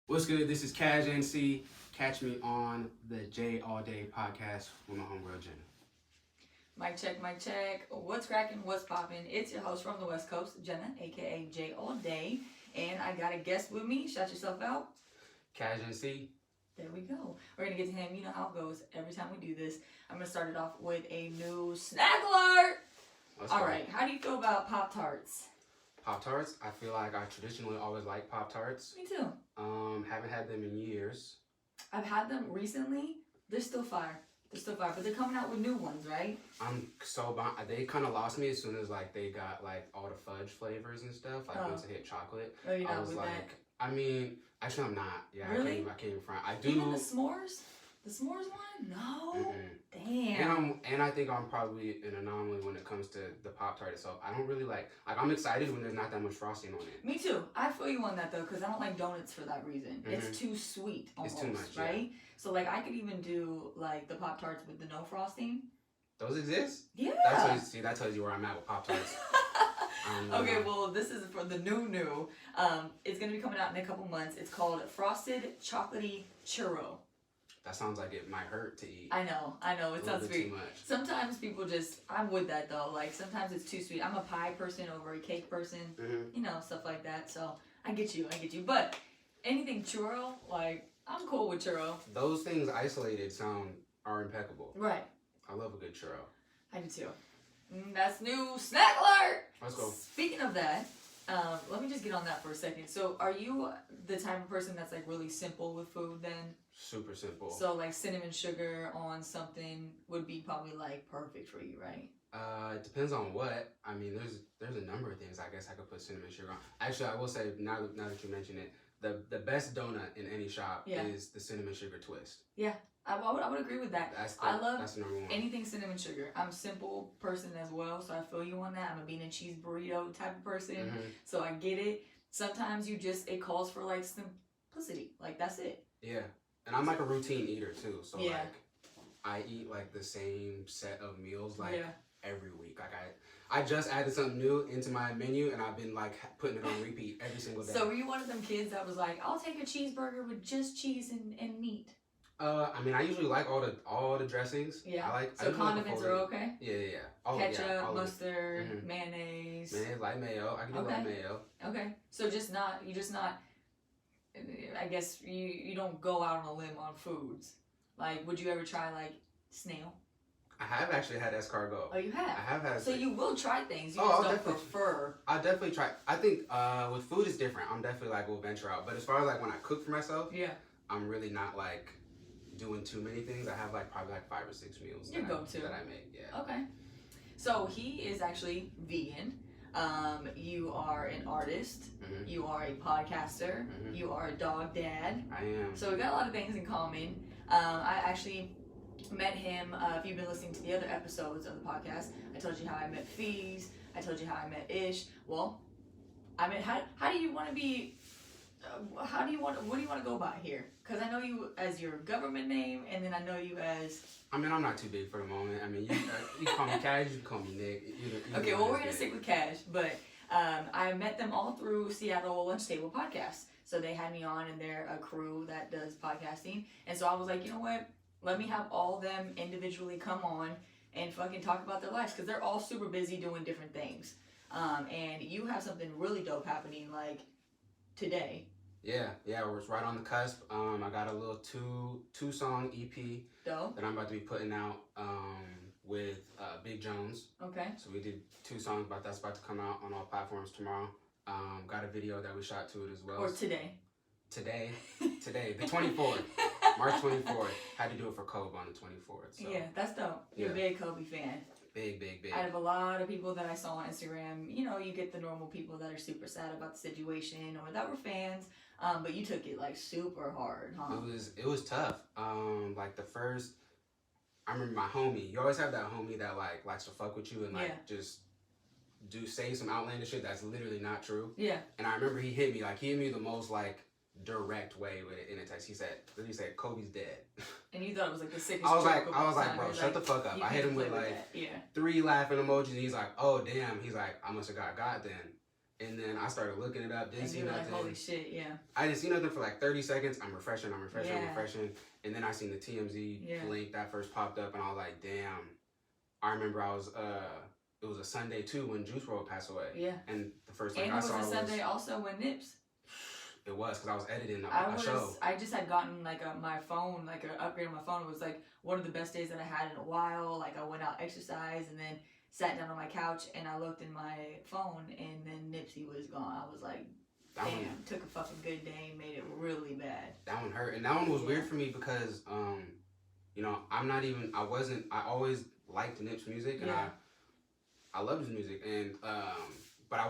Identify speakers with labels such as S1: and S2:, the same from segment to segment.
S1: What's good? This is Caj Encee. Catch me on the J All Day podcast with my homegirl Jenna.
S2: Mic check, mic check. What's cracking? What's popping? It's your host from the West Coast, Jenna, aka J All Day, and I got a guest with me. Shout yourself out.
S1: Caj Encee.
S2: There we go. We're gonna get to him. You know how it goes. Every time we do this, I'm gonna start it off with a new snack alert. All right. How do you feel about Pop-Tarts?
S1: Pop-Tarts? I feel like I traditionally always like Pop-Tarts.
S2: Me too.
S1: Haven't had them in years.
S2: I've had them recently. They're still fire. But they're coming out with new ones, right?
S1: They kind of lost me as soon as like they got like all the fudge flavors and stuff. Like once it hit chocolate,
S2: Oh, you're
S1: I
S2: not
S1: was
S2: with
S1: like,
S2: that?
S1: I mean, actually I'm not. Yeah,
S2: Really?
S1: I came from. I do.
S2: Even the s'mores? The s'mores one? No. Damn.
S1: And I think I'm probably an anomaly when it comes to the Pop-Tart itself. I don't really like I'm excited when there's not that much frosting on it.
S2: Me too. I feel you on that though, because I don't like donuts for that reason. It's too sweet almost,
S1: it's too much,
S2: right? So like I could even do like the Pop-Tarts with the no frosting.
S1: Those exist?
S2: Yeah.
S1: That tells you where I'm at with Pop-Tarts.
S2: Okay, well this is for the new. It's gonna be coming out in a couple months. It's called Frosted Chocolatey Churro.
S1: That sounds like it might hurt to eat.
S2: I know. It sounds sweet.
S1: Too much.
S2: Sometimes people I'm with that though. Like sometimes it's too sweet. I'm a pie person over a cake person. You know, stuff like that. So I get you. But anything churro, like I'm cool with churro.
S1: Those things isolated are impeccable.
S2: Right.
S1: I love a good churro.
S2: I do too. That's new snack alert.
S1: Let's go.
S2: Speaking of that, let me just get on that for a second. So are you the type of person that's like really simple with food then?
S1: Super simple.
S2: So like cinnamon sugar on something would be probably like perfect for you, right?
S1: It depends on what. I mean, there's a number of things I guess I could put cinnamon sugar on. Actually, I will say now that you mention it, the best donut in any shop is the cinnamon sugar twist.
S2: Yeah, I would agree with that.
S1: That's number one.
S2: Anything cinnamon sugar. I'm a simple person as well, so I feel you on that. I'm a bean and cheese burrito type of person, so I get it. Sometimes it calls for like simplicity, like that's it.
S1: Yeah, and I'm like a routine eater too, so
S2: like
S1: I eat like the same set of meals every week. Like I just added something new into my menu, and I've been like putting it on repeat every single day.
S2: So were you one of them kids that was like, I'll take a cheeseburger with just cheese and meat?
S1: I mean, I usually like all the dressings.
S2: Yeah. So condiments are okay?
S1: Yeah.
S2: Ketchup, mustard, mayonnaise.
S1: Mayonnaise, light mayo. I can do light mayo.
S2: Okay. So you're just not. I guess you don't go out on a limb on foods. Like, would you ever try like snail?
S1: I have actually had escargot.
S2: Oh, you have?
S1: I have had.
S2: So you will try things. You just don't prefer.
S1: I'll definitely try. I think with food it's different. I'm definitely like will venture out. But as far as like when I cook for myself, I'm really not like doing too many things. I have like probably like 5 or 6 meals that I make. Yeah.
S2: Okay. So he is actually vegan. You are an artist. You are a podcaster. You are a dog dad.
S1: I am.
S2: So we got a lot of things in common. I actually met him. If you've been listening to the other episodes of the podcast, I told you how I met Fees. I told you how I met Ish. Well, I mean, how do you want to be? What do you want to go by here? Because I know you as your government name, and then I know you as.
S1: I mean, I'm not too big for the moment. I mean, you call me Cash, you call me Nick.
S2: Okay, well, we're gonna stick with Cash, but I met them all through Seattle Lunch Table Podcast. So they had me on, and they're a crew that does podcasting, and so I was like, you know what? Let me have all of them individually come on and fucking talk about their lives, because they're all super busy doing different things. And you have something really dope happening like today.
S1: Yeah, we're right on the cusp. I got a little two song EP
S2: dope
S1: that I'm about to be putting out with Big Jones.
S2: Okay.
S1: So we did 2 songs, but that's about to come out on all platforms tomorrow. Got a video that we shot to it as well.
S2: Or today.
S1: Today, the 24th, March 24th. Had to do it for Kobe on the 24th. So.
S2: Yeah, that's dope. You're a big Kobe fan.
S1: Big.
S2: Out of a lot of people that I saw on Instagram, you know, you get the normal people that are super sad about the situation or that were fans, but you took it like super hard, huh?
S1: It was tough. Like the first, I remember my homie. You always have that homie that like likes to fuck with you and like just say some outlandish shit that's literally not true.
S2: Yeah.
S1: And I remember he hit me the most like direct way with it in a text. He said Kobe's dead.
S2: And you thought it was like the sickest
S1: I was
S2: joke
S1: like, bro, shut the fuck up. I hit him with like 3 laughing emojis, and he's like, oh damn. He's like, I must have got then. And then I started looking it up, didn't see nothing.
S2: Like, holy shit, yeah.
S1: I didn't see nothing for like 30 seconds. I'm refreshing. And then I seen the TMZ link that first popped up, and I was like, damn. I remember it was a Sunday too when Juice WRLD passed away.
S2: Yeah.
S1: And the first thing I saw was...
S2: And it was a Sunday also when Nips.
S1: It was, because I was editing a show.
S2: I just had gotten like my phone, like an upgrade on my phone. It was like one of the best days that I had in a while. Like I went out, exercised, and then sat down on my couch, and I looked in my phone, and then Nipsey was gone. I was like, damn, took a fucking good day and made it really bad.
S1: That one hurt. And that one was weird for me because, you know, I always liked Nip's music, and I loved his music, and but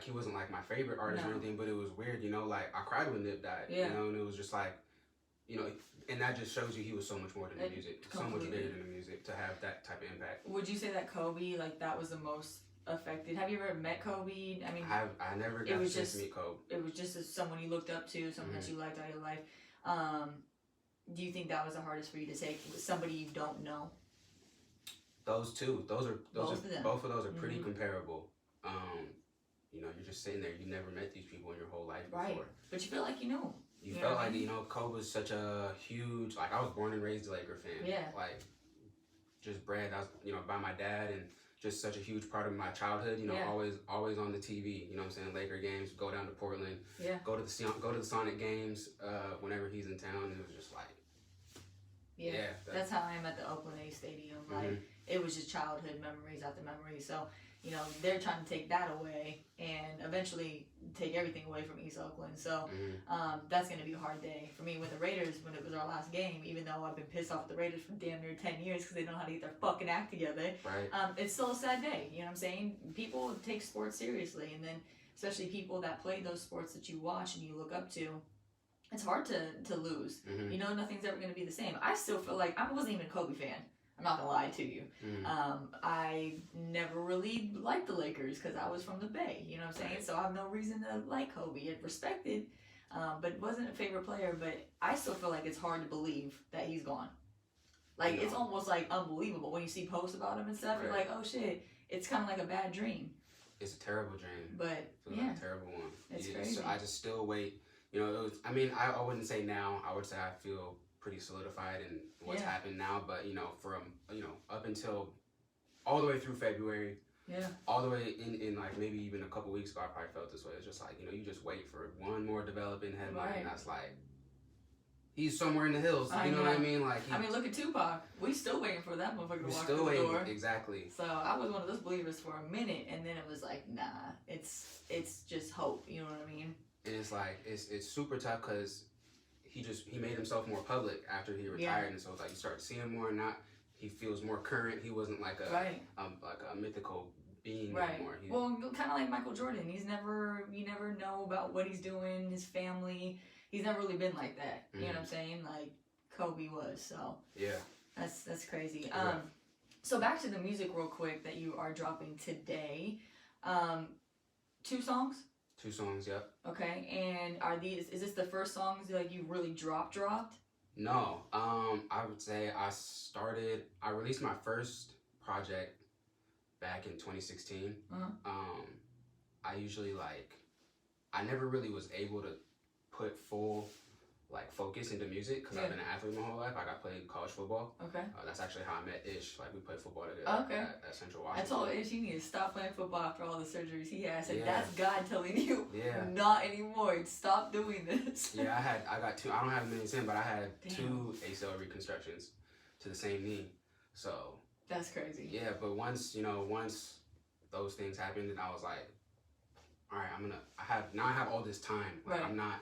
S1: he wasn't like my favorite artist or anything, but it was weird, you know, like I cried when Nip died, you know, and it was just like, you know, and that just shows you he was so much more than the music, so much bigger than the music to have that type of impact.
S2: Would you say that Kobe, like that was the most affected? Have you ever met Kobe? I mean,
S1: I never got to meet Kobe.
S2: It was just someone you looked up to, someone that you liked all your life. Do you think that was the hardest for you to take? Somebody you don't know?
S1: Those two, both of those are pretty comparable. You know, you're just sitting there. You never met these people in your whole life before.
S2: Right. But you feel like you know.
S1: You felt like, you know, Kobe was such a huge, like, I was born and raised a Laker fan.
S2: Yeah.
S1: Like, just bred, you know, by my dad, and just such a huge part of my childhood, you know, always on the TV, you know what I'm saying, Laker games, go down to Portland, go to the Sonic games whenever he's in town, and it was just like,
S2: that's how I am at the Oakland A Stadium. Like, it was just childhood memories after memories. So, you know, they're trying to take that away and eventually take everything away from East Oakland. So that's going to be a hard day for me with the Raiders when it was our last game, even though I've been pissed off at the Raiders for damn near 10 years because they don't know how to get their fucking act together.
S1: Right.
S2: It's still a sad day. You know what I'm saying? People take sports seriously, and then especially people that play those sports that you watch and you look up to. It's hard to lose. You know, nothing's ever going to be the same. I still feel like I wasn't even a Kobe fan. I'm not going to lie to you. I never really liked the Lakers because I was from the Bay. You know what I'm saying? So I have no reason to like Kobe. It's respected, but wasn't a favorite player. But I still feel like it's hard to believe that he's gone. Like, it's almost like unbelievable when you see posts about him and stuff. You're like, oh shit, it's kind of like a bad dream.
S1: It's a terrible dream.
S2: But
S1: like a terrible one.
S2: It's crazy.
S1: So I just still wait. You know, I mean, I wouldn't say now. I would say I feel pretty solidified in what's happened now. But, you know, from, you know, up until all the way through February, all the way in like maybe even a couple weeks ago, I probably felt this way. It's just like, you know, you just wait for one more developing headline, and that's like, he's somewhere in the hills. You know what I mean? Like,
S2: look at Tupac. We still waiting for that motherfucker to walk
S1: through
S2: the door.
S1: Exactly.
S2: So I was one of those believers for a minute, and then it was like, nah, it's just hope. You know what I mean?
S1: And it's like, it's super tough because he made himself more public after he retired, and so it's like you start seeing him more, and he feels more current. He wasn't like a mythical being anymore.
S2: Well, kind of like Michael Jordan. You never know about what he's doing, his family. He's never really been like that. You know what I'm saying? Like Kobe was. So that's crazy. So back to the music real quick that you are dropping today. 2 songs.
S1: 2 songs, yep.
S2: Okay, and is this the first songs like you really dropped?
S1: No, I would say I released my first project back in 2016. I usually I never really was able to put full focus into music because I've been an athlete my whole life. I played college football. Okay. That's actually how I met Ish. Like, we played football together at Central Washington. I told Ish he needs to stop playing football after all the surgeries he had. I said, that's God telling you, not anymore. Stop doing this. I got 2. I don't have as many as him, but I had 2 ACL reconstructions to the same knee. So.
S2: That's crazy.
S1: Yeah, but once those things happened, and I was like, all right, I have all this time. Like, I'm not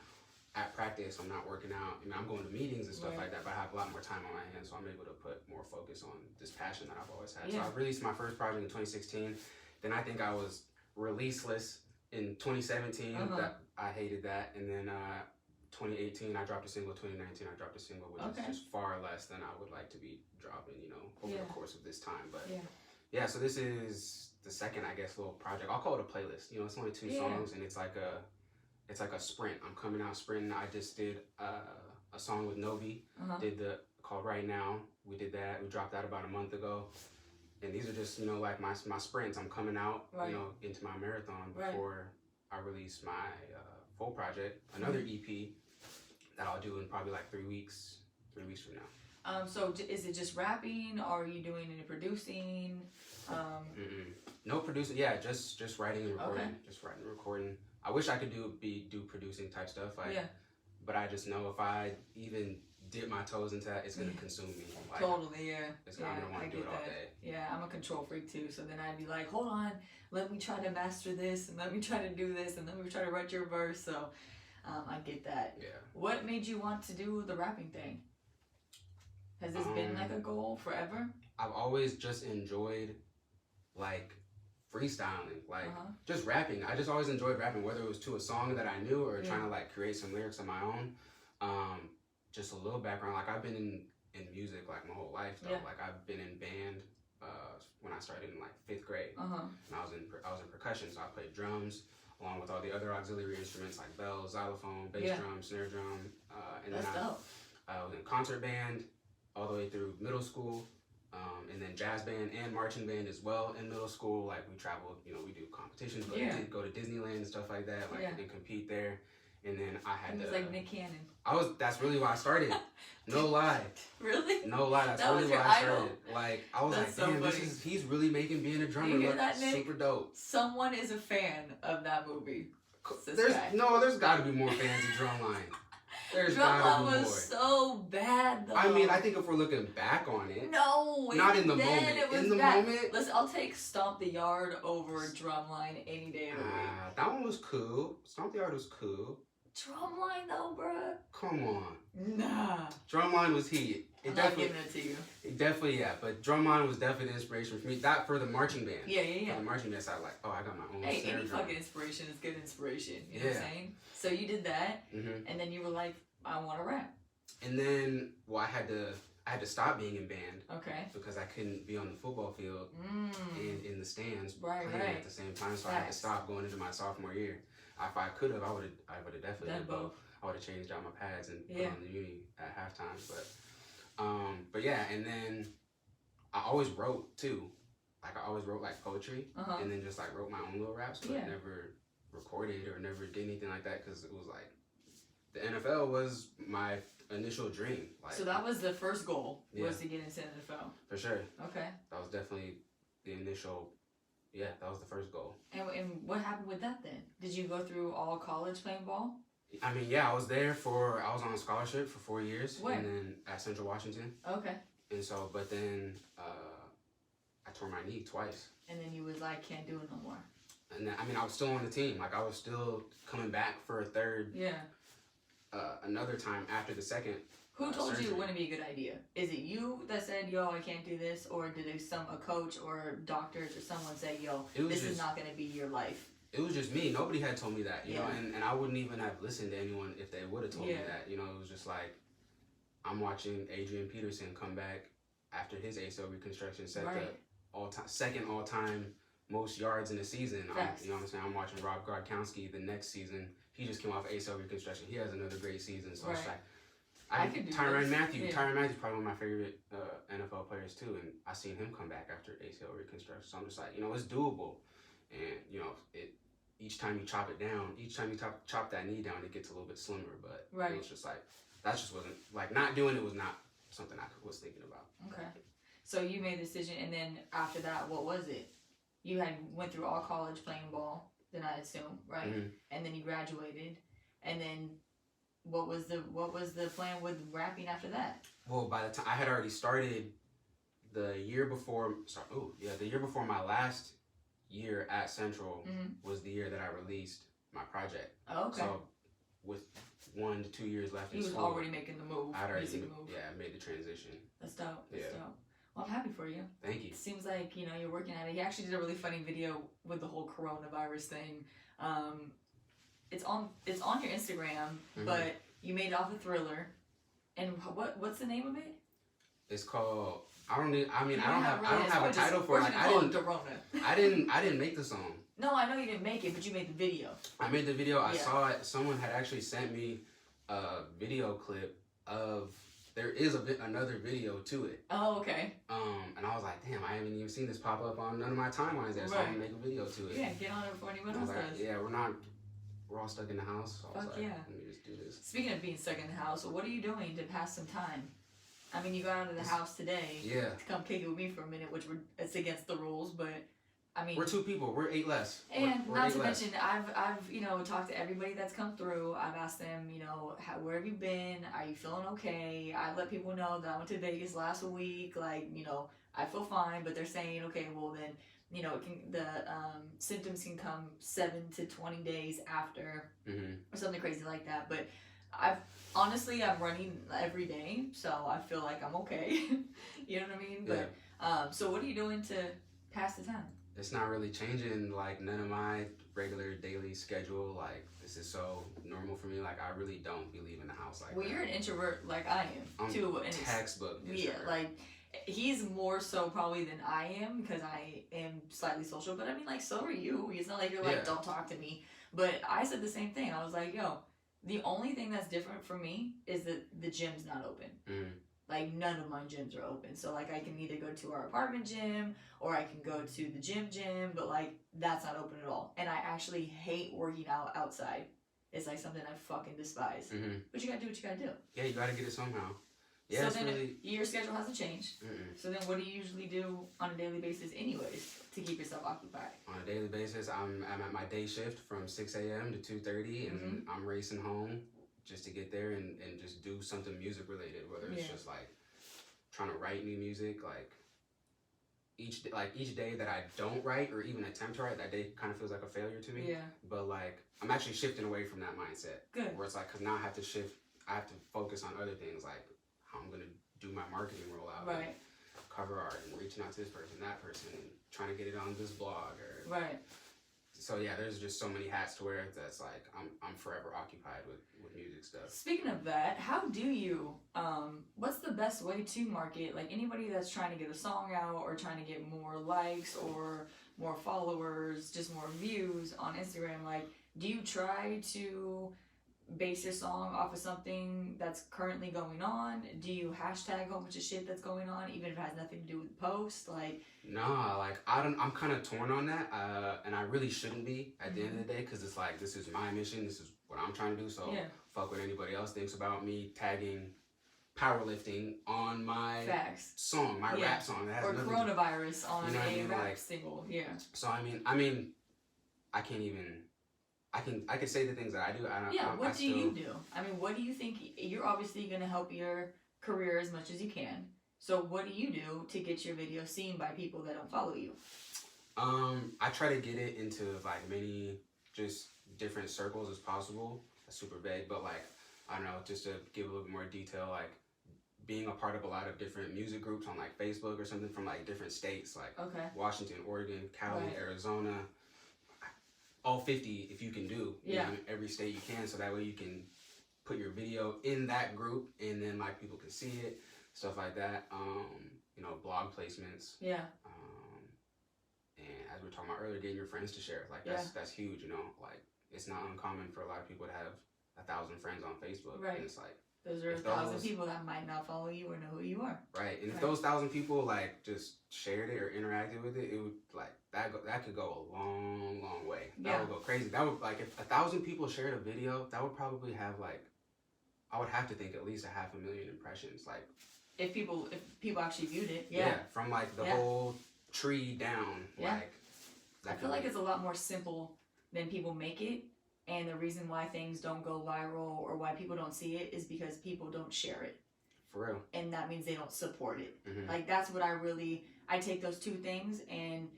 S1: at practice, I'm not working out. I mean, I'm going to meetings and stuff like that, but I have a lot more time on my hands, so I'm able to put more focus on this passion that I've always had. So I released my first project in 2016. Then I think I was releaseless in 2017. That I hated that. And then 2018, I dropped a single. 2019, I dropped a single, which is just far less than I would like to be dropping, you know, over the course of this time. But so this is the second, I guess, little project. I'll call it a playlist. You know, it's only 2 songs, and it's like a sprint. I'm coming out sprinting. I just did a song with Novi. Called Right Now. We did that. We dropped that about a month ago. And these are just, you know, like my sprints. I'm coming out, you know, into my marathon before I release my full project, another EP that I'll do in probably like 3 weeks. 3 weeks from now.
S2: So is it just rapping, or are you doing any producing?
S1: No producing. Yeah, just writing and recording.
S2: Okay.
S1: Just writing and recording. I wish I could do producing type stuff. Like, but I just know if I even dip my toes into that, it's gonna consume me. Like,
S2: totally, yeah.
S1: I'm gonna want to do it all day.
S2: Yeah, I'm a control freak too. So then I'd be like, hold on, let me try to master this, and let me try to do this, and let me try to write your verse. So I get that.
S1: Yeah.
S2: What made you want to do the rapping thing? Has this been like a goal forever?
S1: I've always just enjoyed like freestyling, like just rapping. I just always enjoyed rapping, whether it was to a song that I knew or trying to like create some lyrics of my own. Just a little background, like I've been in music like my whole life though. Like I've been in band when I started in like 5th grade, and I was in percussion, so I played drums along with all the other auxiliary instruments like bells, xylophone, bass drum, snare drum, and then I was in concert band all the way through middle school, and then jazz band and marching band as well in middle school. Like we traveled, we do competitions, go to Disneyland and stuff like that, like and compete there. And then I had
S2: to. Like Nick Cannon.
S1: That's really why I started. No lie.
S2: Really?
S1: No lie. That's really why I started. Like I was like, damn, he's really making being a drummer look super dope.
S2: Someone is a fan of that movie.
S1: There's got to be more fans of Drumline.
S2: Drumline was so bad though.
S1: I mean, I think if we're looking back on it.
S2: No,
S1: not in the moment. In the moment.
S2: Listen, I'll take Stomp the Yard over Drumline any day of the week.
S1: That one was cool. Stomp the Yard was cool.
S2: Drumline though, bruh.
S1: Come on.
S2: Nah.
S1: Drumline was heat.
S2: I'm not giving it to you.
S1: Definitely, yeah. But Drumline was definitely the inspiration for me. That for the marching band.
S2: Yeah.
S1: For the marching band side, like, I got my own snare
S2: any
S1: drum.
S2: fucking inspiration is good inspiration. You know what I'm saying? So you did that, and then you were like, I want to rap.
S1: And then, I had to stop being in band.
S2: Okay.
S1: Because I couldn't be on the football field and in the stands
S2: playing
S1: at the same time. So I had to stop going into my sophomore year. If I could have, I would have definitely done both. I would have changed out my pads and put on the uni at halftime. But yeah, and then I always wrote too. Like I always wrote like poetry, and then just like wrote my own little raps, but never recorded or never did anything like that because it was like the NFL was my initial dream. Like,
S2: so that was the first goal was to get into NFL.
S1: For sure.
S2: Okay.
S1: That was definitely the initial. Yeah, that was the first goal.
S2: And what happened with that then? Did you go through all college playing ball?
S1: I mean, yeah, I was on a scholarship for 4 years.
S2: Where?
S1: And then at Central Washington.
S2: Okay.
S1: And so, but then I tore my knee twice.
S2: And then you was like, can't do it no more.
S1: And then, I mean, I was still on the team. Like, I was still coming back for a third.
S2: Yeah.
S1: Another time after the second.
S2: Who told
S1: surgery.
S2: you it wouldn't be a good idea? Is it you that said, yo, I can't do this? Or did a coach or doctors or someone say, yo, this is not going to be your life?
S1: It was just me. Nobody had told me that, you know, and I wouldn't even have listened to anyone if they would have told me that. You know, it was just like, I'm watching Adrian Peterson come back after his ACL reconstruction, set the second all-time most yards in the season. You know what I'm saying? I'm watching Rob Gronkowski the next season. He just came off ACL reconstruction. He has another great season. So it's like, Tyrann Mathieu. Tyrann Mathieu is probably one of my favorite NFL players too, and I seen him come back after ACL reconstruction. So I'm just like, you know, it's doable, and you know, each time you chop it down, each time you chop that knee down, it gets a little bit slimmer. But it was just like that just wasn't like not doing it was not something I was thinking about.
S2: Okay, so you made the decision, and then after that, what was it? You had went through all college playing ball, then I assume, right? Mm-hmm. And then you graduated, and then. What was the plan with rapping after that? Well,
S1: by the time I had already started the year before. The year before my last year at Central was the year that I released my project.
S2: Oh, okay.
S1: So with 1 to 2 years left in school,
S2: he was already making the move.
S1: I made the transition.
S2: That's dope. That's dope. Well, I'm happy for you.
S1: Thank you.
S2: It seems like you're working at it. He actually did a really funny video with the whole coronavirus thing. It's on your Instagram, but you made it off of Thriller, and what's the name of it?
S1: It's called I don't have a title for it. Like, I didn't make the song.
S2: No, I know you didn't make it, but you made the video.
S1: I made the video. I saw it. Someone had actually sent me a video clip of. There is another video to it.
S2: Oh, okay.
S1: And I was like, damn, I haven't even seen this pop up on none of my timelines yet, so I'm gonna make a video to it.
S2: Yeah, get on it before anyone else does.
S1: Yeah, we're all stuck in the house. So I was like,
S2: yeah.
S1: let me just do this.
S2: Speaking of being stuck in the house, what are you doing to pass some time? I mean, you got out of the house today to come kick it with me for a minute, which it's against the rules, but I mean,
S1: we're 2 people. We're 8 less.
S2: And not to mention, I've talked to everybody that's come through. I've asked them, where have you been? Are you feeling okay? I let people know that I went to Vegas last week. Like, I feel fine, but they're saying, okay, well then, the symptoms can come 7 to 20 days after, or something crazy like that. But I'm running every day, so I feel like I'm okay. You know what I mean?
S1: Yeah.
S2: But so what are you doing to pass the time?
S1: It's not really changing, like, none of my regular daily schedule. Like, this is so normal for me. Like, I really don't be leaving the house like
S2: Well,
S1: that.
S2: you're an introvert like I am, too.
S1: And textbook introvert.
S2: Yeah, like, he's more so probably than I am, because I am slightly social. But, I mean, like, so are you. It's not like you're like, don't talk to me. But I said the same thing. I was like, yo, the only thing that's different for me is that the gym's not open. Like, none of my gyms are open. So, like, I can either go to our apartment gym or I can go to the gym, but, like, that's not open at all. And I actually hate working out outside. It's, like, something I fucking despise. But you gotta do what you gotta do.
S1: Yeah, you gotta get it somehow. Yeah,
S2: so then your schedule hasn't changed. So then what do you usually do on a daily basis anyways to keep yourself occupied?
S1: On a daily basis, I'm at my day shift from 6 a.m. to 2:30, and I'm racing home just to get there and just do something music related, whether it's just like trying to write new music. Like each day that I don't write or even attempt to write, that day kind of feels like a failure to me. Yeah. But like I'm actually shifting away from that mindset.
S2: Good.
S1: Where it's like, cause now I have to focus on other things, like how I'm gonna do my marketing rollout,
S2: right?
S1: Cover art and reaching out to this person, that person, and trying to get it on this blog or
S2: right.
S1: So yeah, there's just so many hats to wear that's like I'm forever occupied with music stuff.
S2: Speaking of that, how do you what's the best way to market, like anybody that's trying to get a song out or trying to get more likes or more followers, just more views on Instagram? Like, do you try to base your song off of something that's currently going on? Do you hashtag a whole bunch of shit that's going on, even if it has nothing to do with the post? Like,
S1: nah, like I'm kind of torn on that, and I really shouldn't be at the end of the day, because it's like, this is my mission, this is what I'm trying to do, so fuck what anybody else thinks about me tagging powerlifting on my song, my rap song. That has
S2: or coronavirus on a rap single. Yeah.
S1: So I mean, I can say the things that I do.
S2: What do you do? I mean, what do you think? You're obviously going to help your career as much as you can. So what do you do to get your video seen by people that don't follow you?
S1: I try to get it into like many just different circles as possible. That's super vague, but like, I don't know, just to give a little bit more detail, like being a part of a lot of different music groups on like Facebook or something from like different states, like Washington, Oregon, Cali, Arizona, all 50 if you can do. You know, every state you can, so that way you can put your video in that group and then like people can see it, stuff like that. Blog placements. Yeah. And as we were talking about earlier, getting your friends to share, like that's huge. Like it's not uncommon for a lot of people to have 1,000 friends on Facebook. Right. And it's like, those are
S2: 1,000 people that might not follow you or know who you are.
S1: Right. And if those 1,000 people like just shared it or interacted with it, it would like that could go a long, long way. That would go crazy. That would, like, if 1,000 people shared a video, that would probably have like, I would have to think at least 500,000 impressions. Like
S2: if people actually viewed it.
S1: Yeah. From like the whole tree down. Like
S2: I feel like it's a lot more simple than people make it. And the reason why things don't go viral or why people don't see it is because people don't share it.
S1: For real.
S2: And that means they don't support it. Like, that's what I take those two things, and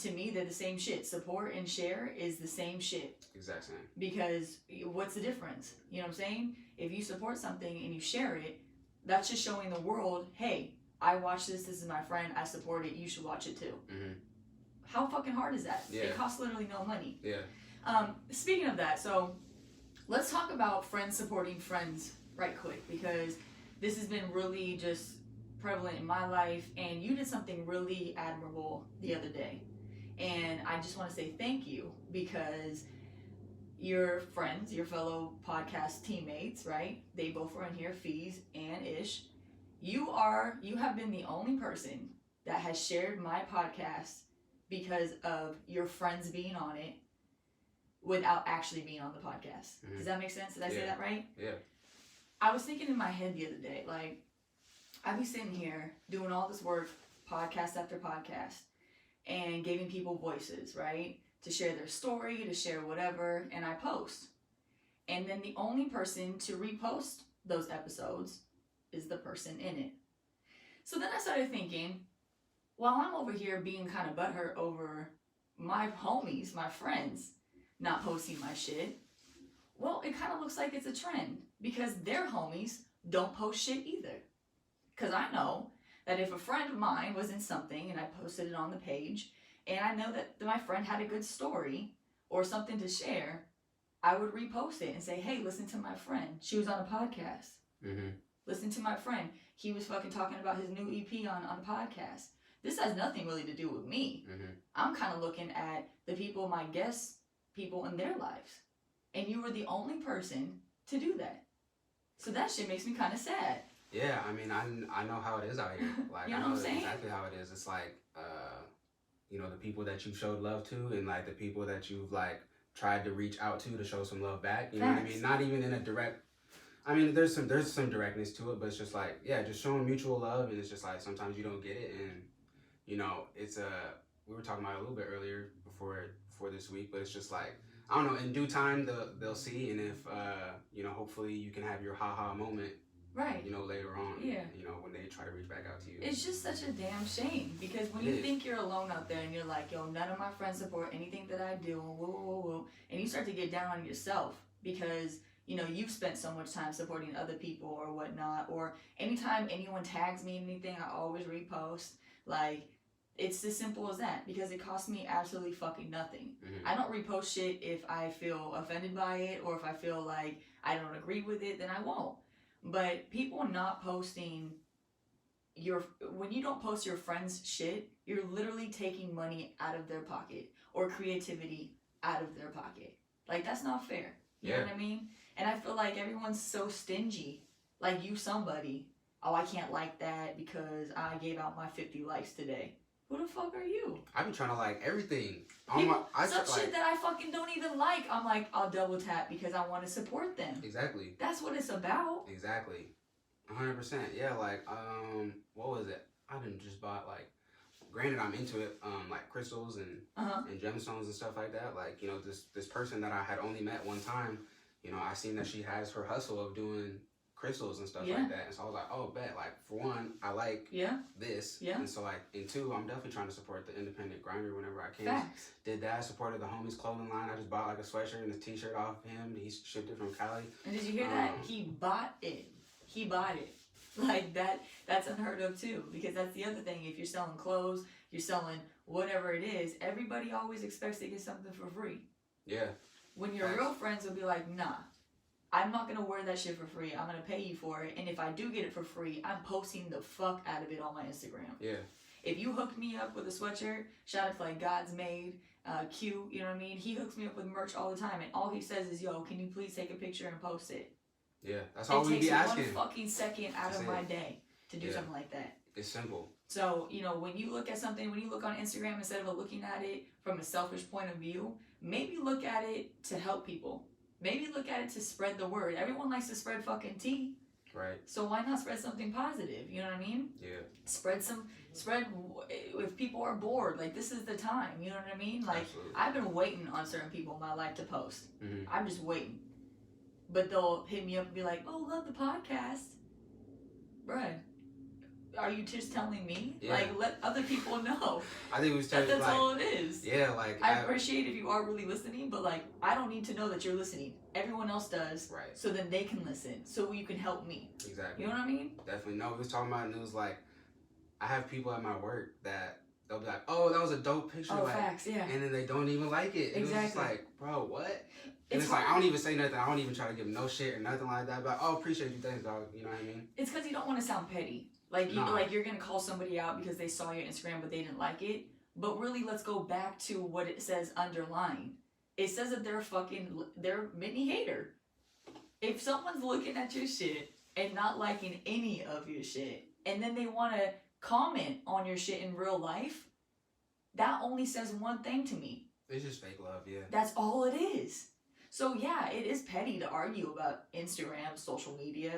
S2: to me, they're the same shit. Support and share is the same shit.
S1: Exact same.
S2: Because what's the difference? You know what I'm saying? If you support something and you share it, that's just showing the world, hey, I watched this is my friend, I support it, you should watch it too. How fucking hard is that? It costs literally no money.
S1: Yeah.
S2: Speaking of that, so let's talk about friends supporting friends right quick, because this has been really just prevalent in my life, and you did something really admirable the other day. And I just want to say thank you, because your friends, your fellow podcast teammates, right? They both were in here, Fees and Ish. You have been the only person that has shared my podcast because of your friends being on it. without actually being on the podcast. Does that make sense? Did I say that right?
S1: Yeah.
S2: I was thinking in my head the other day, like, I'd be sitting here doing all this work, podcast after podcast, and giving people voices, right? To share their story, to share whatever, and I post. And then the only person to repost those episodes is the person in it. So then I started thinking, while I'm over here being kind of butthurt over my homies, my friends, not posting my shit, well, it kind of looks like it's a trend because their homies don't post shit either. Because I know that if a friend of mine was in something and I posted it on the page, and I know that my friend had a good story or something to share, I would repost it and say, hey, listen to my friend. She was on a podcast. Listen to my friend. He was fucking talking about his new EP on a podcast. This has nothing really to do with me. I'm kind of looking at the people, my guests, people in their lives. And you were the only person to do that. So that shit makes me kind of sad.
S1: Yeah, I mean, I know how it is out here. Like,
S2: you know
S1: I know
S2: what I'm saying?
S1: Exactly how it is. It's like, you know, the people that you've showed love to and, like, the people that you've, like, tried to reach out to show some love back. You know what I mean? Not even in a direct... I mean, there's some directness to it, but it's just like, yeah, just showing mutual love, and it's just like, sometimes you don't get it, and, you know, it's we were talking about it a little bit earlier before this week, but it's just like, I don't know, in due time, they'll see, and if, you know, hopefully you can have your ha-ha moment,
S2: right,
S1: you know, later on,
S2: yeah,
S1: you know, when they try to reach back out to you.
S2: It's just such a damn shame, because when you think you're alone out there, and you're like, yo, none of my friends support anything that I do, and woo, and you start to get down on yourself, because... you know, you've spent so much time supporting other people or whatnot, or anytime anyone tags me in anything, I always repost. Like, it's as simple as that, because it costs me absolutely fucking nothing. I don't repost shit if I feel offended by it, or if I feel like I don't agree with it, then I won't. But people not posting when you don't post your friend's shit, you're literally taking money out of their pocket, or creativity out of their pocket. Like, that's not fair. You know what I mean? And I feel like everyone's so stingy. Like, you somebody, oh, I can't like that because I gave out my 50 likes today. Who the fuck are you?
S1: I've been trying to like everything.
S2: Shit that I fucking don't even like, I'm like, I'll double tap because I want to support them.
S1: Exactly.
S2: That's what it's about.
S1: Exactly. 100%. Yeah, like, what was it? I done just bought, like, granted, I'm into it, like crystals and gemstones and stuff like that. Like, you know, this person that I had only met one time, you know, I seen that she has her hustle of doing crystals and stuff like that. And so I was like, oh, bet. Like, for one, I like this. Yeah. And so, like, and two, I'm definitely trying to support the independent grinder whenever I can.
S2: Facts.
S1: Did that. Supported the homies clothing line. I just bought, like, a sweatshirt and a t-shirt off him. He shipped it from Cali.
S2: And did you hear that? He bought it. He bought it. Like, that's unheard of, too. Because that's the other thing. If you're selling clothes, you're selling whatever it is, everybody always expects to get something for free. Yeah. When your real friends will be like, nah, I'm not going to wear that shit for free. I'm going to pay you for it. And if I do get it for free, I'm posting the fuck out of it on my Instagram. Yeah. If you hooked me up with a sweatshirt, shout out to like God's Made, Q, you know what I mean? He hooks me up with merch all the time. And all he says is, yo, can you please take a picture and post it? Yeah. That's all we be asking. It takes 1 fucking second out of my day to do something like that. It's simple. So, you know, when you look at something, when you look on Instagram, instead of looking at it from a selfish point of view, maybe look at it to help people. Maybe look at it to spread the word. Everyone likes to spread fucking tea. Right. So why not spread something positive? You know what I mean? Yeah. Spread if people are bored, like this is the time. You know what I mean? Like, absolutely. I've been waiting on certain people in my life to post. I'm just waiting. But they'll hit me up and be like, oh, love the podcast. Bruh. Are you just telling me? Yeah. Like, let other people know. I think we was telling that's like, all it is. Yeah, like I appreciate if you are really listening, but like I don't need to know that you're listening. Everyone else does. Right. So then they can listen. So you can help me. Exactly. You know what I mean? Definitely. No, we was talking about it and it was like I have people at my work that they'll be like, oh, that was a dope picture. Oh, like, facts, yeah. And then they don't even like it. And exactly. It's just like, bro, what? And it's like, I don't even say nothing. I don't even try to give them no shit or nothing like that. But oh, appreciate you. Thanks, dog. You know what I mean? It's because you don't want to sound petty. Like, you're going to call somebody out because they saw your Instagram but they didn't like it. But really, let's go back to what it says underlying. It says that they're mini hater. If someone's looking at your shit and not liking any of your shit, and then they want to comment on your shit in real life, that only says one thing to me.
S1: It's just fake love, yeah.
S2: That's all it is. So yeah, it is petty to argue about Instagram, social media,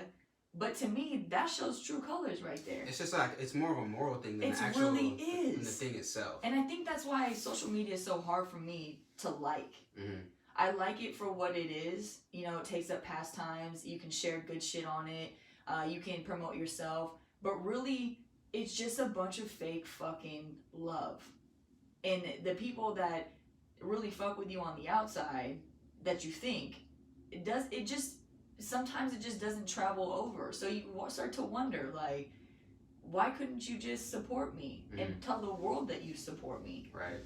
S2: but to me, that shows true colors right there.
S1: It's just like, it's more of a moral thing than
S2: the
S1: thing itself.
S2: And I think that's why social media is so hard for me to like.
S1: Mm-hmm.
S2: I like it for what it is. You know, it takes up pastimes. You can share good shit on it. You can promote yourself. But really, it's just a bunch of fake fucking love. And the people that really fuck with you on the outside that you think, sometimes it just doesn't travel over. So you start to wonder, like, why couldn't you just support me and tell the world that you support me?
S1: Right.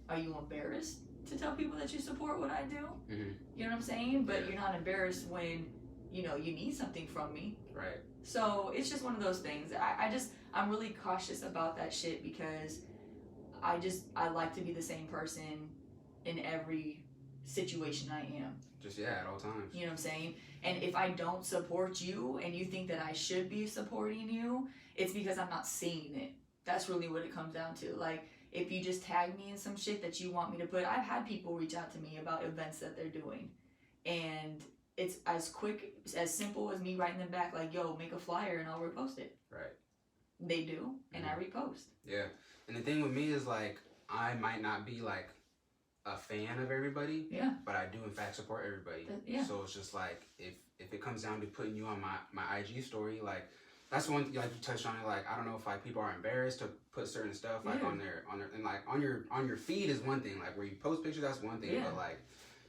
S2: Are you embarrassed to tell people that you support what I do?
S1: Mm-hmm.
S2: You know what I'm saying? But you're not embarrassed when, you know, you need something from me.
S1: Right.
S2: So it's just one of those things. I'm really cautious about that shit because I like to be the same person in every situation I am.
S1: Just, yeah, at all times.
S2: You know what I'm saying? And if I don't support you and you think that I should be supporting you, it's because I'm not seeing it. That's really what it comes down to. Like, if you just tag me in some shit that you want me to put, I've had people reach out to me about events that they're doing. And it's as simple as me writing them back, like, yo, make a flyer and I'll repost it.
S1: Right.
S2: They do, and I repost.
S1: Yeah. And the thing with me is, like, I might not be, like, a fan of everybody, but I do in fact support everybody. So it's just like, if it comes down to putting you on my IG story, like, that's the one thing, like you touched on it, like, I don't know if like people are embarrassed to put certain stuff like on their and like on your feed is one thing, like where you post pictures, that's one thing, but like,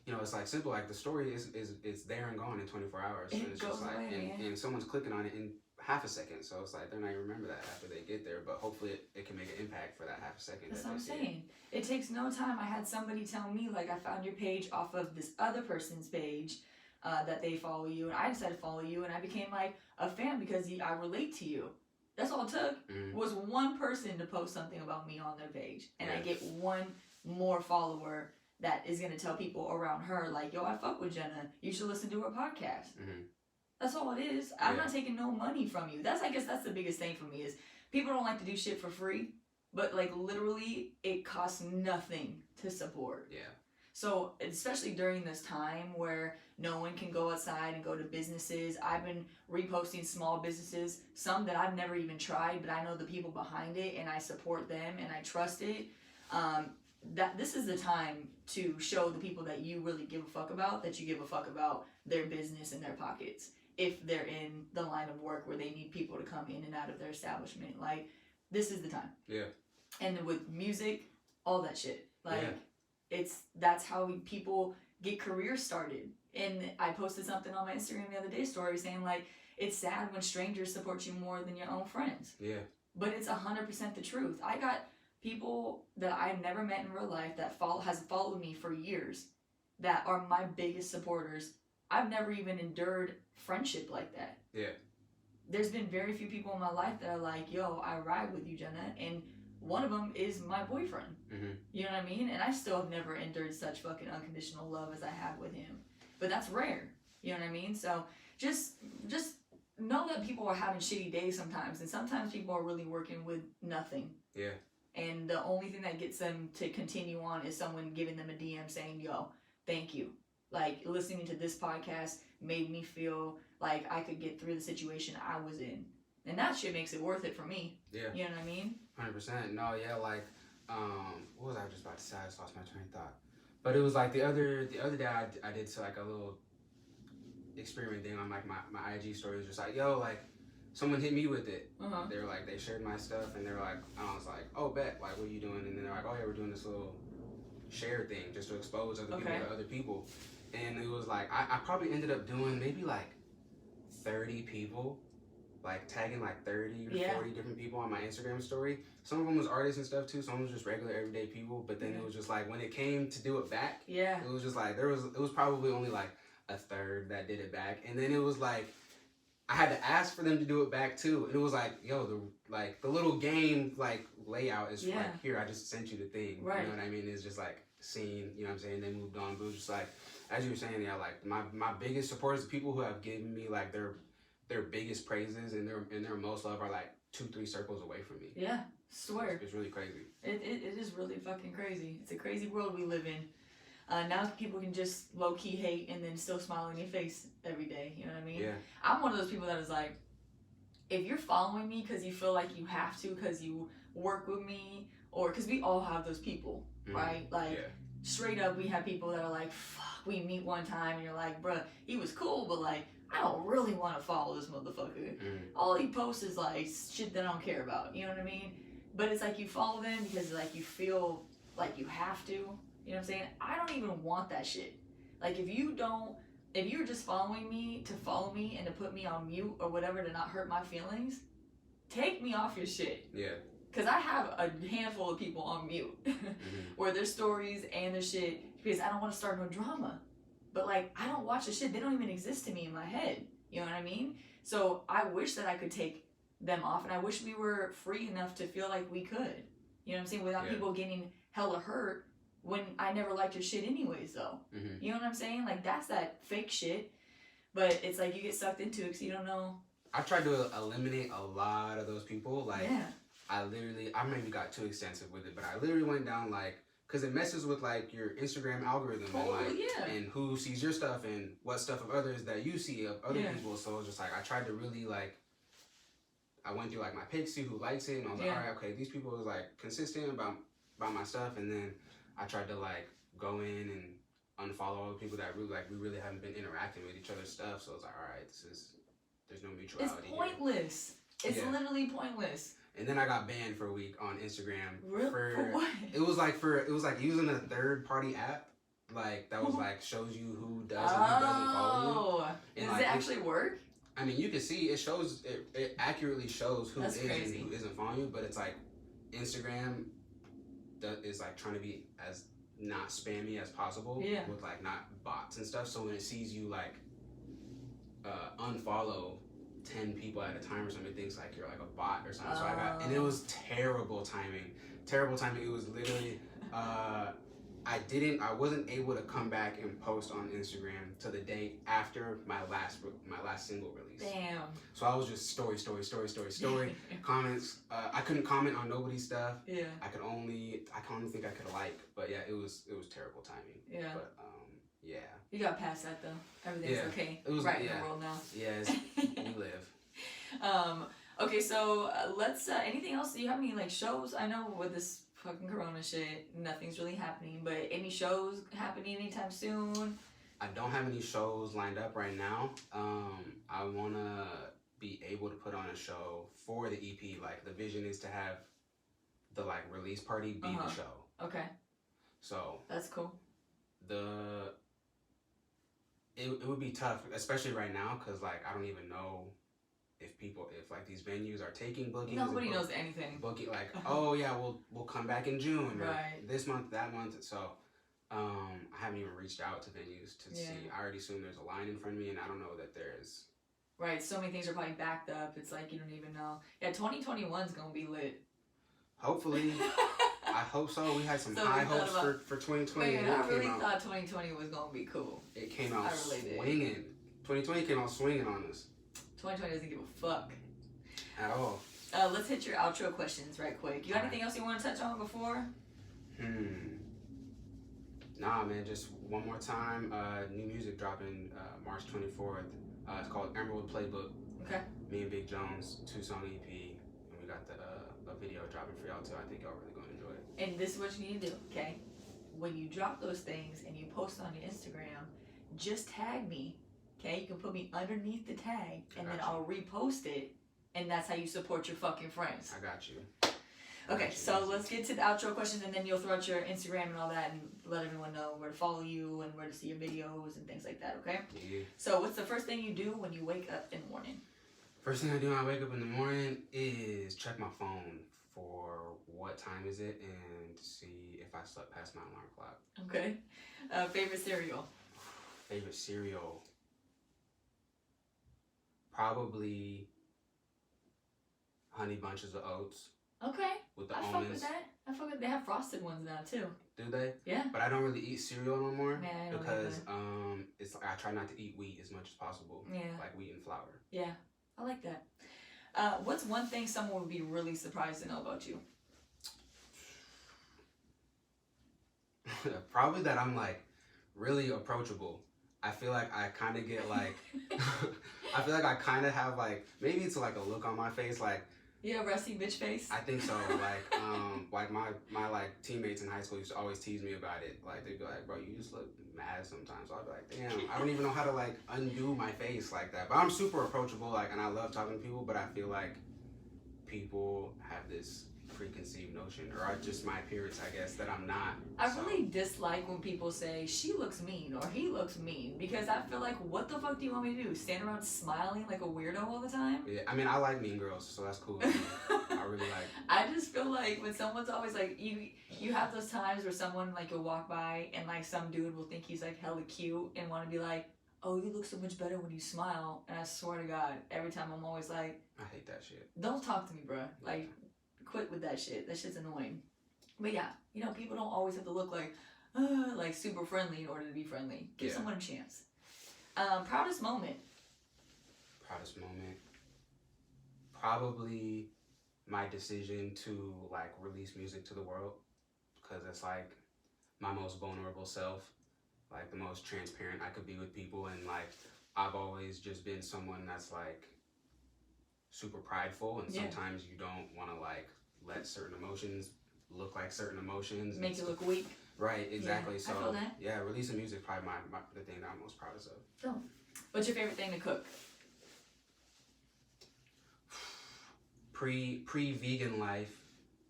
S1: you know, it's like simple, like the story is there and gone in 24 hours, and it's just like away, and someone's clicking on it in half a second, so it's like they're not even remember that after they get there, but hopefully it can make an impact for that half a second.
S2: That's what I'm saying. It takes no time. I had somebody tell me, like, I found your page off of this other person's page that they follow you, and I decided to follow you, and I became like a fan because I relate to you. That's all it took was one person to post something about me on their page, and I get one more follower that is going to tell people around her, like, yo, I fuck with Jenna, you should listen to her podcast. That's all it is. I'm not taking no money from you. I guess that's the biggest thing for me is people don't like to do shit for free, but like literally it costs nothing to support.
S1: Yeah.
S2: So especially during this time where no one can go outside and go to businesses, I've been reposting small businesses, some that I've never even tried, but I know the people behind it and I support them and I trust it. That this is the time to show the people that you really give a fuck about, that you give a fuck about their business and their pockets. If they're in the line of work where they need people to come in and out of their establishment, like, this is the time.
S1: Yeah.
S2: And then with music, all that shit, like, that's how people get careers started. And I posted something on my Instagram the other day, story saying, like, it's sad when strangers support you more than your own friends.
S1: Yeah.
S2: But it's 100% the truth. I got people that I've never met in real life that has followed me for years that are my biggest supporters. I've never even endured friendship like that.
S1: Yeah.
S2: There's been very few people in my life that are like, yo, I ride with you, Jenna, and one of them is my boyfriend. You know what I mean? And I still have never endured such fucking unconditional love as I have with him. But that's rare. You know what I mean? So just know that people are having shitty days sometimes, and sometimes people are really working with nothing.
S1: Yeah.
S2: And the only thing that gets them to continue on is someone giving them a DM saying, yo, thank you. Like, listening to this podcast made me feel like I could get through the situation I was in. And that shit makes it worth it for me.
S1: Yeah.
S2: You know what I mean?
S1: 100%. No, yeah, like, what was I just about to say? I just lost my train of thought. But it was like the other day I did like a little experiment thing on like my IG story. It was just like, yo, like, someone hit me with it. They were like, they shared my stuff, and they were like, I was like, oh, bet, like, what are you doing? And then they're like, oh, yeah, we're doing this little share thing just to expose other people to other people. And it was like, I probably ended up doing maybe like 30 people, like tagging like 30 or 40 different people on my Instagram story. Some of them was artists and stuff too. Some of them was just regular everyday people. But then it was just like, when it came to do it back, it was just like, it was probably only like a third that did it back. And then it was like, I had to ask for them to do it back too. And it was like, yo, the little game like layout is like, here, I just sent you the thing.
S2: Right.
S1: You know what I mean? It's just like seeing, you know what I'm saying? They moved on, but it was just like, as you were saying, yeah, like my biggest supporters, the people who have given me like their biggest praises and their most love are like 2-3 circles away from me.
S2: Yeah. Swear.
S1: It's really crazy.
S2: It is really fucking crazy. It's a crazy world we live in. Now people can just low-key hate and then still smile in your face every day. You know what I mean?
S1: Yeah.
S2: I'm one of those people that is like, if you're following me because you feel like you have to because you work with me, or because we all have those people, right? Like, straight up, we have people that are like, fuck, we meet one time and you're like, bruh, he was cool, but like, I don't really want to follow this motherfucker. All he posts is like shit that I don't care about. You know what I mean? But it's like you follow them because like you feel like you have to. You know what I'm saying? I don't even want that shit. Like if you're just following me to follow me and to put me on mute or whatever to not hurt my feelings, take me off your shit.
S1: Yeah.
S2: Because I have a handful of people on mute where their stories and their shit, because I don't want to start no drama. But like, I don't watch the shit. They don't even exist to me in my head. You know what I mean? So I wish that I could take them off, and I wish we were free enough to feel like we could. You know what I'm saying? Without people getting hella hurt when I never liked your shit anyways, though. You know what I'm saying? Like, that's that fake shit. But it's like you get sucked into it because you don't know.
S1: I tried to eliminate a lot of those people. Like, I maybe got too extensive with it, but I literally went down like, because it messes with like your Instagram algorithm and like and who sees your stuff and what stuff of others that you see of other people. So it's just like I tried to really like, I went through like my pics, see who likes it, and I was like, all right, okay, these people was like consistent about my stuff, and then I tried to like go in and unfollow all the people that really like we really haven't been interacting with each other's stuff. So it's like, all right, there's no mutuality.
S2: It's pointless. It's literally pointless.
S1: And then I got banned for a week on Instagram.
S2: Really? For what?
S1: It was like using a third party app, like that was like shows you who does and who doesn't follow you.
S2: And does it actually work?
S1: I mean, you can see it shows it accurately shows who is and who isn't following you, but it's like Instagram is like trying to be as not spammy as possible with like not bots and stuff. So when it sees you like unfollow 10 people at a time or something, it thinks like you're like a bot or something. So and it was terrible timing. It was literally I wasn't able to come back and post on Instagram to the day after my last single release.
S2: Damn.
S1: So I was just story, comments. I couldn't comment on nobody's stuff.
S2: Yeah.
S1: I can only think I could like, but yeah, it was terrible timing.
S2: Yeah.
S1: But yeah.
S2: You got past that though. Everything's okay.
S1: It was
S2: right in the world now.
S1: Yes, we live.
S2: Okay, so let's. Anything else? Do you have any like shows? I know with this fucking Corona shit, nothing's really happening. But any shows happening anytime soon?
S1: I don't have any shows lined up right now. I wanna be able to put on a show for the EP. Like the vision is to have the like release party be the show. Okay. So
S2: that's cool.
S1: It would be tough, especially right now, because like I don't even know if like these venues are taking bookings.
S2: Nobody knows anything.
S1: Booking like, oh yeah, we'll come back in June or
S2: right.
S1: this month, that month. So I haven't even reached out to venues to see. I already assume there's a line in front of me, and I don't know that there's.
S2: Right, so many things are probably backed up. It's like you don't even know. Yeah, 2021's gonna be lit.
S1: Hopefully. I hope so. We had some high hopes for 2020.
S2: Man, I really thought 2020 was going to be cool.
S1: It came out swinging. 2020 came out swinging on us.
S2: 2020 doesn't give a fuck.
S1: At all.
S2: Let's hit your outro questions right quick. You got anything else you want to touch on before?
S1: Nah, man, just one more time. New music dropping March 24th. It's called Emerald Playbook.
S2: Okay.
S1: Me and Big Jones, 2-song EP. And we got a video dropping for y'all too. I think y'all really going to enjoy it.
S2: And this is what you need to do, okay? When you drop those things and you post on your Instagram, just tag me, okay? You can put me underneath the tag, and then I'll repost it, and that's how you support your fucking friends.
S1: I got you.
S2: Okay, so let's get to the outro questions, and then you'll throw out your Instagram and all that, and let everyone know where to follow you and where to see your videos and things like that, okay?
S1: Yeah.
S2: So what's the first thing you do when you wake up in the morning?
S1: First thing I do when I wake up in the morning is check my phone for what time is it and see if I slept past my alarm clock.
S2: Okay. Favorite cereal?
S1: Favorite cereal? Probably Honey Bunches of Oats.
S2: Okay.
S1: With the
S2: almonds. Fuck with that. I fuck with. They have frosted ones now too.
S1: Do they?
S2: Yeah.
S1: But I don't really eat cereal no more because
S2: either.
S1: It's like I try not to eat wheat as much as possible.
S2: Yeah.
S1: Like wheat and flour.
S2: Yeah, I like that. What's one thing someone would be really surprised to know about you?
S1: Probably that I'm like really approachable. I feel like I kind of get like, I feel like I kind of have like, maybe it's like a look on my face, like.
S2: Yeah, rusty bitch face.
S1: I think so. Like my like teammates in high school used to always tease me about it. Like they'd be like, bro, you just look mad sometimes. So I'd be like, damn, I don't even know how to like undo my face like that. But I'm super approachable, like, and I love talking to people. But I feel like people have this preconceived notion, or just my appearance, I guess, that I'm not.
S2: I really dislike when people say she looks mean or he looks mean, because I feel like, what the fuck do you want me to do? Stand around smiling like a weirdo all the time?
S1: Yeah, I mean, I like mean girls, so that's cool. I really like.
S2: I just feel like when someone's always like, you have those times where someone like you'll walk by and like some dude will think he's like hella cute and want to be like, oh, you look so much better when you smile. And I swear to God, every time I'm always like,
S1: I hate that shit.
S2: Don't talk to me, bruh. Like, quit with that shit. That shit's annoying. But yeah, you know, people don't always have to look like super friendly in order to be friendly. Give someone a chance. Proudest moment.
S1: Proudest moment. Probably my decision to like release music to the world, because it's like my most vulnerable self, like the most transparent I could be with people. And like I've always just been someone that's like super prideful, and sometimes you don't want to like let certain emotions look like certain emotions.
S2: Make you look weak.
S1: Right, exactly.
S2: Yeah,
S1: so
S2: I feel that.
S1: Yeah, releasing music probably the thing that I'm most proudest of.
S2: Oh. What's your favorite thing to cook?
S1: Pre-vegan life,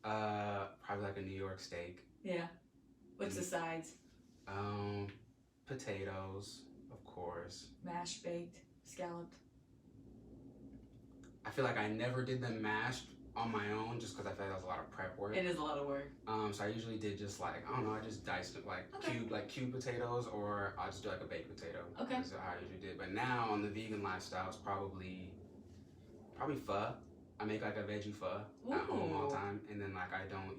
S1: probably like a New York steak.
S2: Yeah. What's the sides?
S1: Potatoes, of course.
S2: Mashed, baked, scalloped.
S1: I feel like I never did them mashed on my own, just because I feel like that was a lot of prep work.
S2: It is a lot of work.
S1: So I usually did just like, I don't know, I just diced it like cube potatoes, or I'll just do like a baked potato.
S2: Okay.
S1: That's how I usually did. But now on the vegan lifestyle, it's probably pho. I make like a veggie pho at home all the time, and then like I don't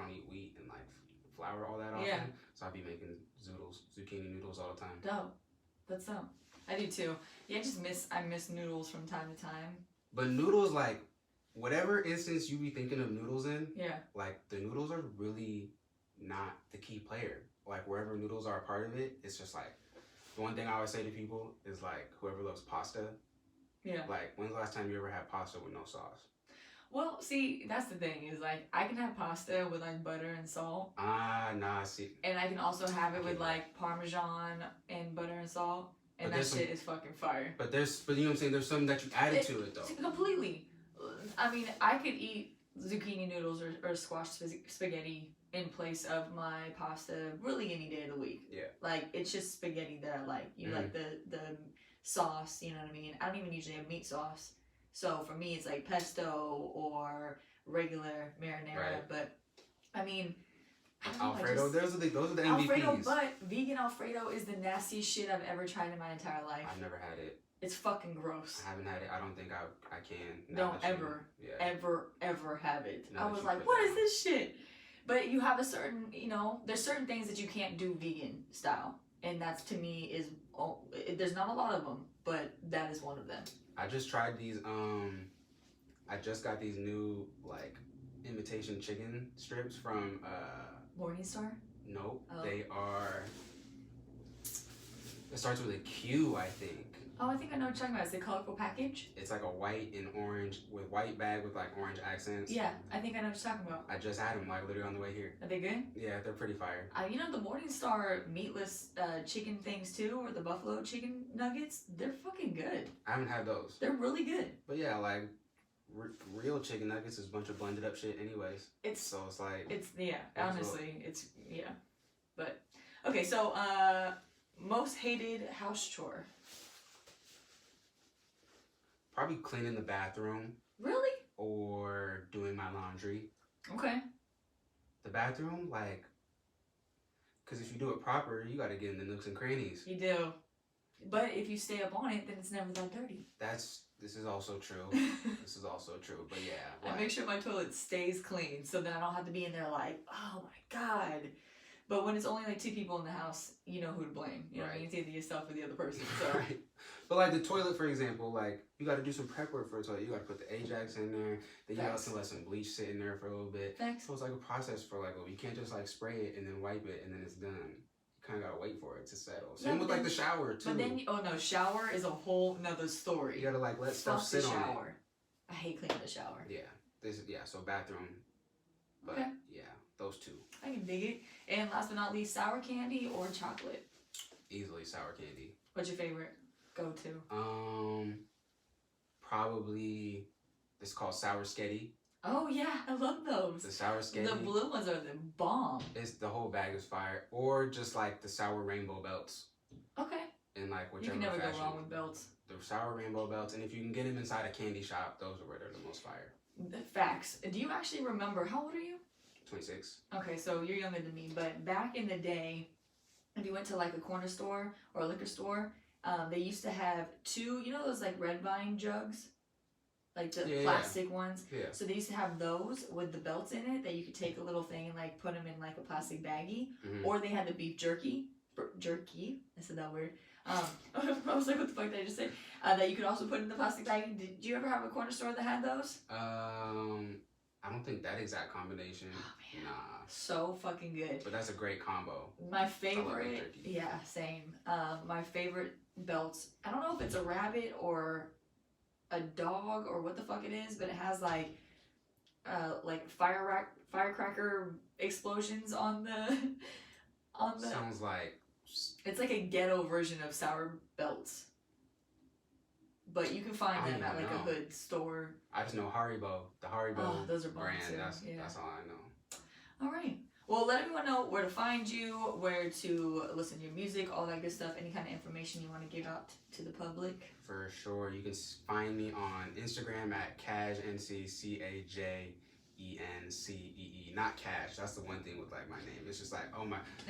S1: eat wheat and like flour all that often. Yeah. So I'll be making zucchini noodles all the time.
S2: Dope. That's dope. I do too. Yeah, I miss noodles from time to time.
S1: But noodles, like, whatever instance you be thinking of noodles in, like, the noodles are really not the key player. Like, wherever noodles are a part of it, it's just, like, the one thing I always say to people is, like, whoever loves pasta, like, when's the last time you ever had pasta with no sauce?
S2: Well, see, that's the thing, is, like, I can have pasta with, like, butter and salt.
S1: See.
S2: And I can also have it with, like, Parmesan and butter and salt. And that shit is fucking fire.
S1: But you know what I'm saying? There's something that you added to it, though.
S2: Completely. I mean, I could eat zucchini noodles or squash spaghetti in place of my pasta really any day of the week. Yeah. Like, it's just spaghetti that I like. You like the sauce, you know what I mean? I don't even usually have meat sauce. So for me, it's like pesto or regular marinara. Right. But, I mean...
S1: Alfredo, those are the MVPs.
S2: Alfredo, but vegan Alfredo is the nastiest shit I've ever tried in my entire life.
S1: I've never had it.
S2: It's fucking gross.
S1: I haven't had it. I don't think I can.
S2: Don't ever have it. I was like, what is this shit? But you have a certain, there's certain things that you can't do vegan style. And that's, to me, there's not a lot of them, but that is one of them.
S1: I just tried these, I just got these new, like, imitation chicken strips from,
S2: Morningstar?
S1: Nope. Oh. They are... It starts with a Q, I think.
S2: Oh, I think I know what you're talking about. It's a colorful package?
S1: It's like a white and orange, with white bag with like orange accents.
S2: Yeah, I think I know what you're talking about.
S1: I just had them like literally on the way here.
S2: Are they good?
S1: Yeah, they're pretty fire.
S2: You know the Morningstar meatless chicken things too, or the buffalo chicken nuggets? They're fucking good.
S1: I haven't had those.
S2: They're really good.
S1: But yeah, like... real chicken nuggets is a bunch of blended up shit anyways.
S2: But okay, so most hated house chore.
S1: Probably cleaning the bathroom.
S2: Really?
S1: Or doing my laundry.
S2: Okay.
S1: The bathroom, like, because if you do it proper, you got to get in the nooks and crannies.
S2: You do. But if you stay up on it, then it's never that dirty.
S1: This is also true. This is also true. But yeah.
S2: Like, I make sure my toilet stays clean so that I don't have to be in there like, oh my God. But when it's only like 2 people in the house, you know who to blame. You know what I mean? It's either yourself or the other person. So.
S1: Right. But like the toilet, for example, like you got to do some prep work for a toilet. You got to put the Ajax in there. Then you got to let some bleach sit in there for a little bit. So it's like a process for like, you can't just like spray it and then wipe it and then it's done. You kind of got to wait for it to settle. Same with like the shower too.
S2: But then, shower is a whole nother story.
S1: You got to like let stuff sit on it.
S2: I hate cleaning the shower.
S1: Yeah. So bathroom. But
S2: okay.
S1: Yeah, those two.
S2: I can dig it. And last but not least, sour candy or chocolate?
S1: Easily sour candy.
S2: What's your favorite go-to?
S1: Probably it's called sour sketty.
S2: Oh yeah, I love those.
S1: The sour sketty.
S2: The blue ones are the bomb.
S1: It's the whole bag is fire, or just like the sour rainbow belts.
S2: Okay.
S1: And like whichever.
S2: You can never
S1: fashion.
S2: go wrong with belts.
S1: The sour rainbow belts, and if you can get them inside a candy shop, those are where they're the most fire.
S2: Facts. Do you actually remember, how old are you?
S1: 26.
S2: Okay, so you're younger than me, but back in the day, if you went to like a corner store or a liquor store, they used to have two, those like red vine jugs? Like the plastic ones?
S1: Yeah.
S2: So they used to have those with the belts in it that you could take a little thing and like put them in like a plastic baggie. Mm-hmm. Or they had the beef jerky. Jerky? I said that weird. I was like, what the fuck did I just say? That you could also put in the plastic bag. Did you ever have a corner store that had those?
S1: I don't think that exact combination.
S2: Oh, man.
S1: Nah.
S2: So fucking good.
S1: But that's a great combo.
S2: My favorite. Yeah, same. My favorite belts. I don't know if it's a rabbit or a dog or what the fuck it is, but it has like firecracker explosions on the.
S1: Sounds like.
S2: It's like a ghetto version of sour belts. But you can find them at like a hood store.
S1: I just know Haribo. The Haribo
S2: those are
S1: brand.
S2: Too.
S1: That's all I know.
S2: All right. Well, let everyone know where to find you, where to listen to your music, all that good stuff. Any kind of information you want to give out to the public.
S1: For sure. You can find me on Instagram at Caj Encee, Cajencee. Not Cash. That's the one thing with like my name. It's just like,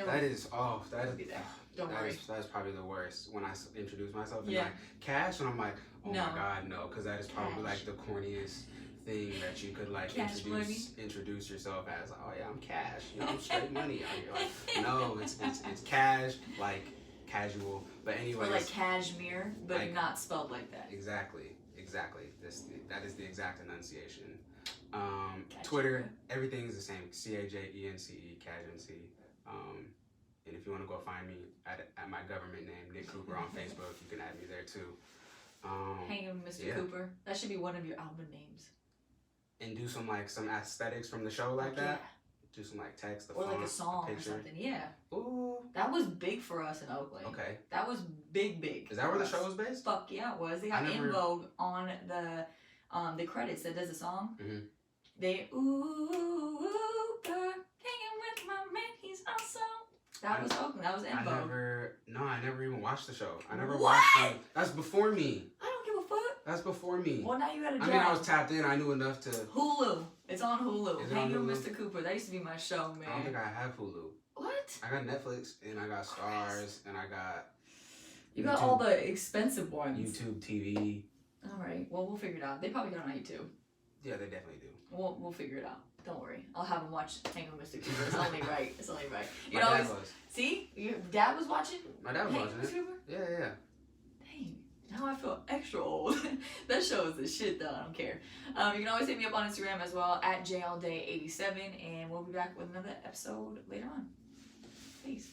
S1: that is
S2: Don't worry.
S1: That is probably the worst when I introduce myself. And like Cash, and I'm like, my God, no, because that is probably like the corniest thing that you could like introduce yourself as. Like, oh yeah, I'm Cash. I'm straight money out here. Like, no, it's Cash, like casual. But anyways,
S2: or like cashmere, but like, not spelled like that.
S1: Exactly. That is the exact enunciation. Twitter, everything's the same. Cajence, Caj Encee. And if you want to go find me at my government name, Nick Cooper, on Facebook, you can add me there too.
S2: Hanging with Mr. Cooper. That should be one of your album names.
S1: And do some aesthetics from the show like that. Do some like text,
S2: or like a song or something. Yeah.
S1: Ooh.
S2: That was big for us in Oakland.
S1: Okay.
S2: That was big.
S1: Is that where the show was based?
S2: Fuck yeah, it was. They got In Vogue on the credits that does the song. Mm-hmm. They girl, hanging with my man, he's awesome. That was Oakland. That was In Vogue.
S1: I never even watched the show. I never watched it. That's before me.
S2: I don't give a fuck.
S1: That's before me.
S2: Well, now you gotta
S1: I mean, I was tapped in. I knew enough to.
S2: Hulu. It's on Hulu. Hanging with Mr. Cooper. That used to be my show, man.
S1: I don't think I have Hulu.
S2: What?
S1: I got Netflix, and I got Stars, and I got.
S2: You got all the expensive ones.
S1: YouTube TV.
S2: All right. Well, we'll figure it out. They probably got it on YouTube.
S1: Yeah, they definitely do.
S2: We'll figure it out. Don't worry. I'll have them watch Hanging with Mr. Cooper. It's only right. It's only right.
S1: My dad was.
S2: See? Your dad was watching?
S1: My dad was watching it.
S2: Cooper?
S1: Yeah.
S2: Dang. Now I feel extra old. That show is the shit, though. I don't care. You can always hit me up on Instagram as well, at JLDay87, and we'll be back with another episode later on. Peace.